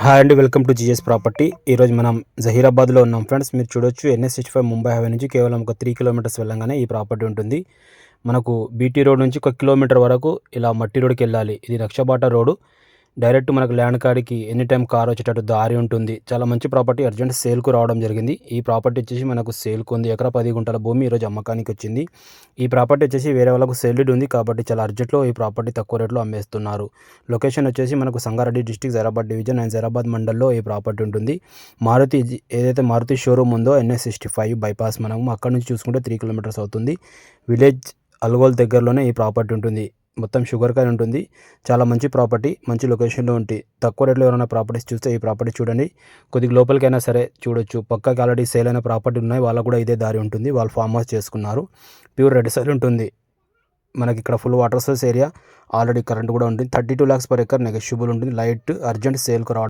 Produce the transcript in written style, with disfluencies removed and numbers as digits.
Hi అండి, welcome to GS property. ఈరోజు మనం జహీరాబాద్లో ఉన్నాం ఫ్రెండ్స్. మీరు చూడొచ్చు NS65 ముంబై హైవే నుంచి కేవలం ఒక 3 కిలోమీటర్స్ వెళ్ళంగానే ఈ ప్రాపర్టీ ఉంటుంది. మనకు బీటీ రోడ్ నుంచి 1 కిలోమీటర్ వరకు ఇలా మట్టి రోడ్కి వెళ్ళాలి. ఇది రక్షబాట రోడ్డు. డైరెక్ట్ మనకు ల్యాండ్ కాడికి ఎనీ టైం కార్ వచ్చేటట్టు దారి ఉంటుంది. చాలా మంచి ప్రాపర్టీ, అర్జెంట్ సేల్కు రావడం జరిగింది. ఈ ప్రాపర్టీ వచ్చేసి మనకు సేల్కు ఉంది. ఎకరా 10 గుంటల భూమి ఈరోజు అమ్మకానికి వచ్చింది. ఈ ప్రాపర్టీ వచ్చేసి వేరే వాళ్ళకు సేల్డ్ ఉంది కాబట్టి చాలా అర్జెంట్లో ఈ ప్రాపర్టీ తక్కువ రేట్లో అమ్మేస్తున్నారు. లొకేషన్ వచ్చేసి మనకు Sangareddy district, Zaheerabad division and Zaheerabad మండల్లో ఈ ప్రాపర్టీ ఉంటుంది. ఏదైతే మారుతి షోరూమ్ ఉందో NS65 బైపాస్, మనము అక్కడ నుంచి చూసుకుంటే 3 కిలోమీటర్స్ అవుతుంది. విలేజ్ అల్గోల్ దగ్గరలోనే ఈ ప్రాపర్టీ ఉంటుంది. మొత్తం షుగర్ కాయన్ ఉంటుంది. చాలా మంచి ప్రాపర్టీ, మంచి లొకేషన్లో ఉంటుంది. తక్కువ రేట్లో ఎవరైనా ప్రాపర్టీస్ చూస్తే ఈ ప్రాపర్టీ చూడండి. కొద్దిగా లోపలికైనా సరే చూడొచ్చు. పక్కకి ఆల్రెడీ సేల్ అయిన ప్రాపర్టీ ఉన్నాయి, వాళ్ళకు కూడా ఇదే దారి ఉంటుంది. వాళ్ళు ఫామ్ హౌస్ చేసుకున్నారు. ప్యూర్ రెడ్ సైల్ ఉంటుంది. మనకి ఇక్కడ full water source area, already current కూడా ఉంటుంది. 32 lakhs per acre నెగోషియబుల్ ఉంటుంది. లైట్ అర్జెంట్ సేల్కు రావడం